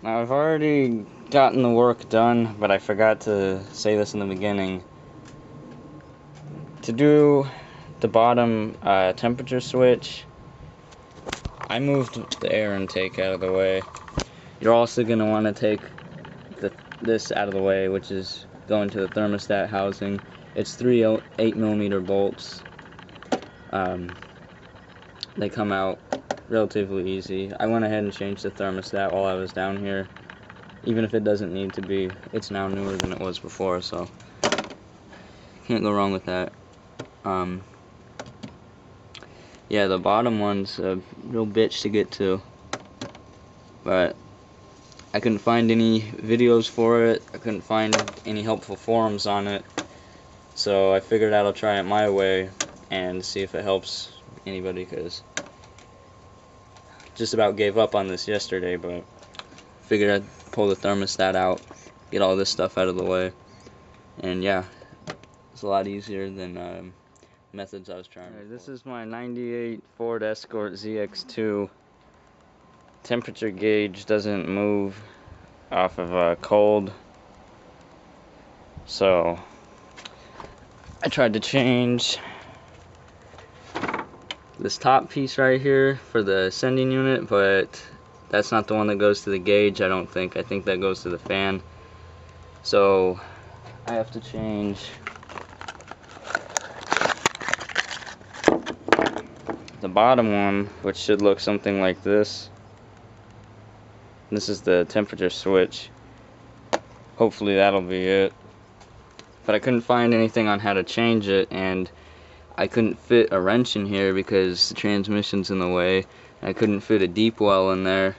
Now I've already gotten the work done, but I forgot to say this in the beginning. To do the bottom temperature switch, I moved the air intake out of the way. You're also going to want to take this out of the way, which is going to the thermostat housing. It's 3 8mm bolts. They come out relatively easy. I went ahead and changed the thermostat while I was down here. Even if it doesn't need to be, it's now newer than it was before, so can't go wrong with that. Yeah, the bottom one's a real bitch to get to, but I couldn't find any videos for it. I couldn't find any helpful forums on it, so I figured I'll try it my way and see if it helps anybody, because just about gave up on this yesterday, but figured I'd pull the thermostat out, get all this stuff out of the way, and yeah, it's a lot easier than methods I was trying. Right, this is my 98 Ford Escort ZX2. Temperature gauge doesn't move off of cold, so I tried to change this top piece right here for the sending unit, but that's not the one that goes to the gauge, I don't think. I think that goes to the fan. So I have to change the bottom one, which should look something like this. This is the temperature switch. Hopefully that'll be it. But I couldn't find anything on how to change it, and I couldn't fit a wrench in here because the transmission's in the way. I couldn't fit a deep well in there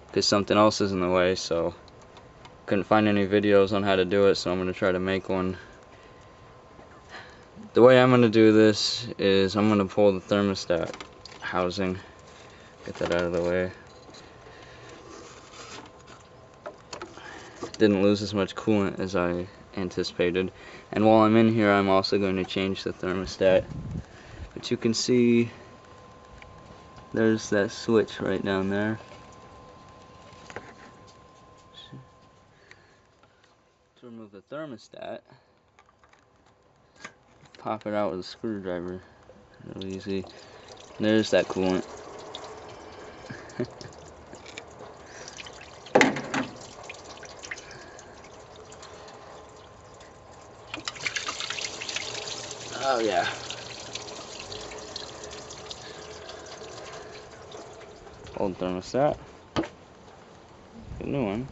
because something else is in the way, so couldn't find any videos on how to do it, so I'm going to try to make one. The way I'm going to do this is I'm going to pull the thermostat housing, get that out of the way. Didn't lose as much coolant as I anticipated, and while I'm in here I'm also going to change the thermostat. But you can see there's that switch right down there. To remove the thermostat, pop it out with a screwdriver. Real easy. There's that coolant. Oh yeah. Old thermostat. Get a new one.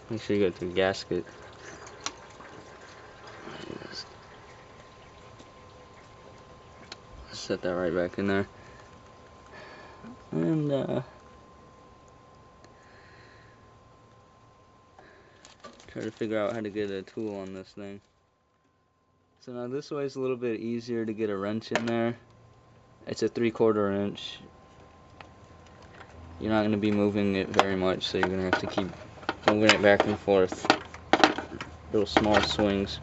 Make sure you go through the gasket. Set that right back in there. And try to figure out how to get a tool on this thing. So now this way is a little bit easier to get a wrench in there. It's a 3/4 inch. You're not going to be moving it very much, so you're going to have to keep moving it back and forth. Little small swings.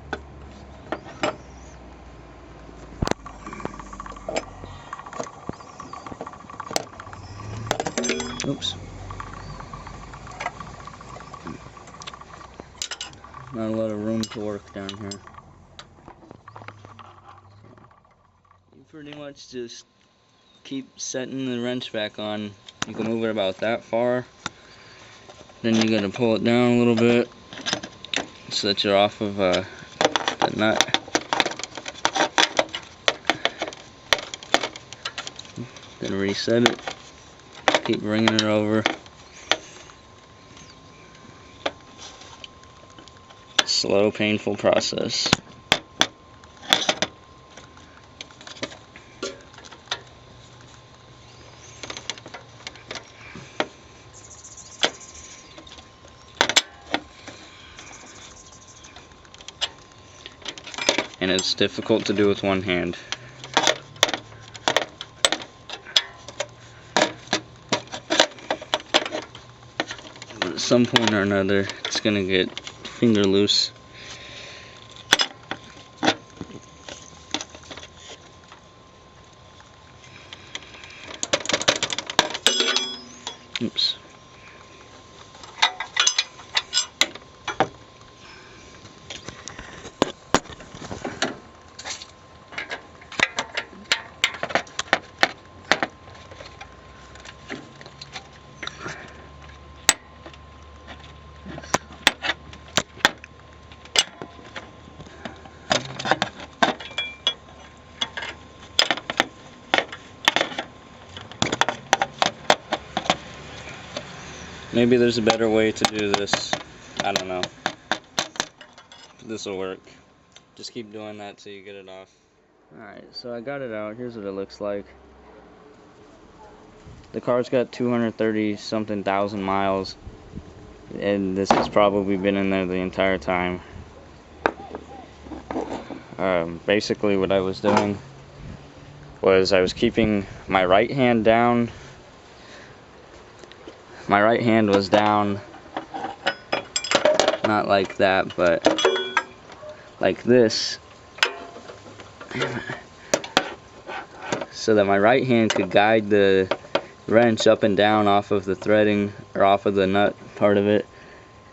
Oops. Not a lot of room to work down here. You pretty much just keep setting the wrench back on. You can move it about that far. Then you gotta pull it down a little bit so that you're off of the nut. Then reset it. Keep bringing it over. Slow, painful process. And it's difficult to do with one hand. But at some point or another, it's gonna get finger loose. Maybe there's a better way to do this. I don't know. This will work. Just keep doing that till you get it off. Alright, so I got it out. Here's what it looks like. The car's got 230 something thousand miles, and this has probably been in there the entire time. Basically what I was doing was I was keeping my right hand down. My right hand was down, not like that, but like this, so that my right hand could guide the wrench up and down off of the threading, or off of the nut part of it,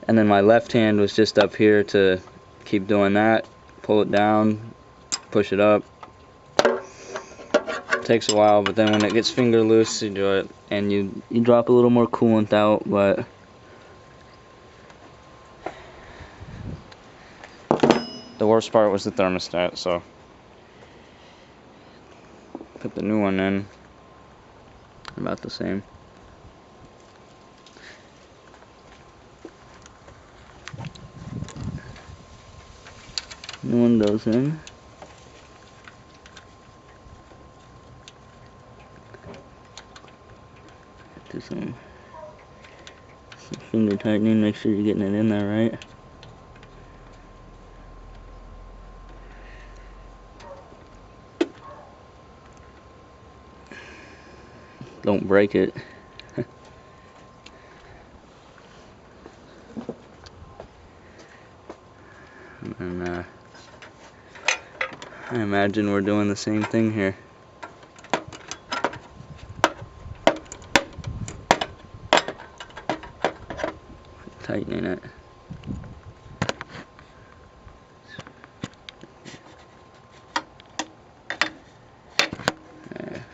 and then my left hand was just up here to keep doing that. Pull it down, push it up. Takes a while, but then when it gets finger loose, you do it, and you drop a little more coolant out. But the worst part was the thermostat, so put the new one in. About the same. New one goes in. Do some finger tightening, make sure you're getting it in there right. Don't break it. And I imagine we're doing the same thing here. Tightening it. There.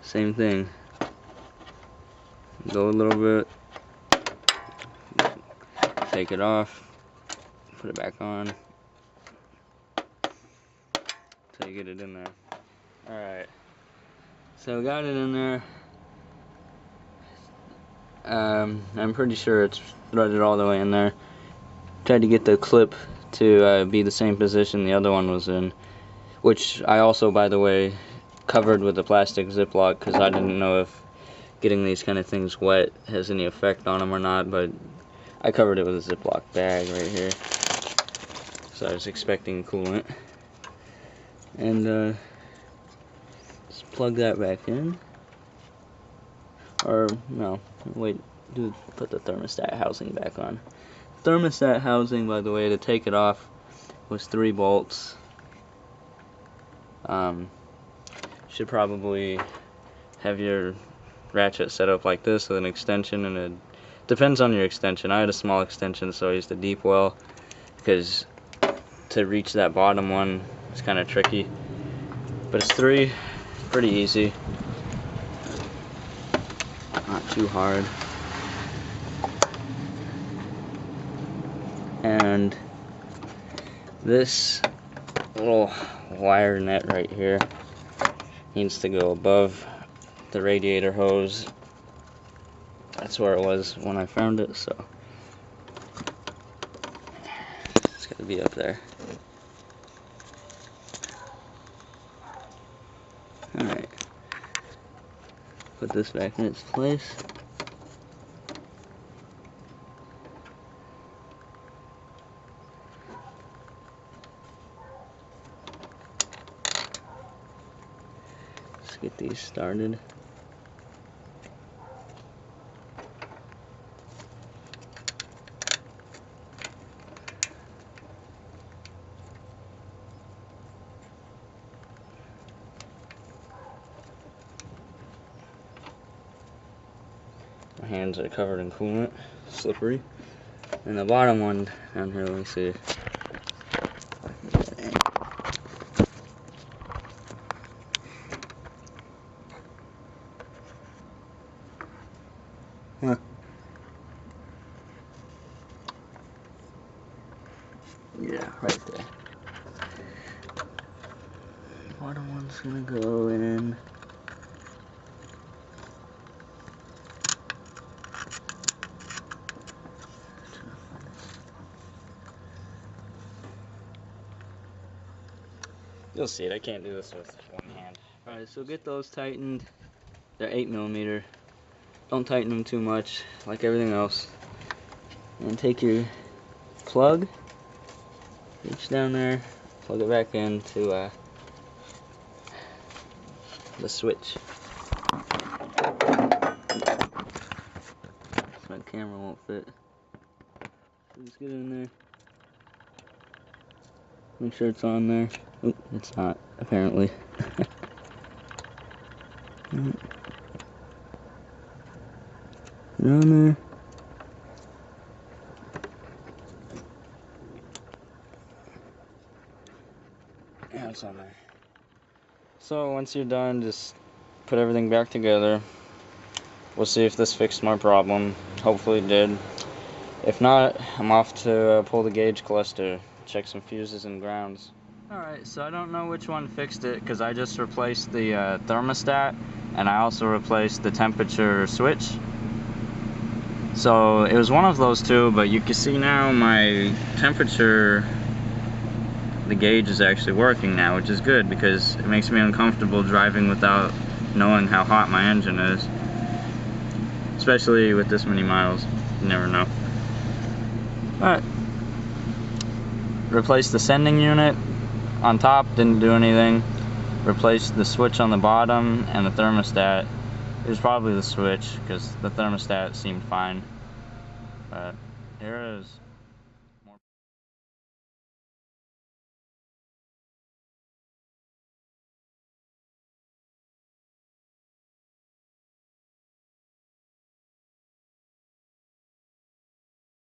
Same thing. Go a little bit, take it off, put it back on, till you get it in there. Alright, so got it in there. I'm pretty sure it's threaded all the way in there. Tried to get the clip to be the same position the other one was in, which I also, by the way, covered with a plastic Ziploc, because I didn't know if getting these kind of things wet has any effect on them or not, but I covered it with a Ziploc bag right here, so I was expecting coolant. And just plug that back in, or no, wait, put the thermostat housing back on. Thermostat housing, by the way, to take it off was 3 bolts. Should probably have your ratchet set up like this with an extension, and it depends on your extension. I had a small extension, so I used a deep well, because to reach that bottom one is kind of tricky. But it's 3, pretty easy, not too hard. And this little wire net right here needs to go above the radiator hose. That's where it was when I found it, so it's got to be up there. Alright, put this back in its place. Get these started. My hands are covered in coolant, slippery. And the bottom one down here, let me see. Huh. Yeah, right there. Bottom one's gonna go in. You'll see it. I can't do this with one hand. Alright, so get those tightened. They're 8mm. Don't tighten them too much, like everything else. And take your plug, reach down there, plug it back into the switch. My camera won't fit. So just get in there. Make sure it's on there. Oop, it's not, apparently. Get on there. Yeah, it's on there. So once you're done, just put everything back together. We'll see if this fixed my problem. Hopefully it did. If not, I'm off to pull the gauge cluster, check some fuses and grounds. Alright, so I don't know which one fixed it because I just replaced the thermostat and I also replaced the temperature switch. So it was one of those two, but you can see now my temperature, the gauge is actually working now, which is good because it makes me uncomfortable driving without knowing how hot my engine is. Especially with this many miles, you never know. Alright. Replaced the sending unit on top, didn't do anything. Replaced the switch on the bottom and the thermostat. It was probably the switch because the thermostat seemed fine. But here it is.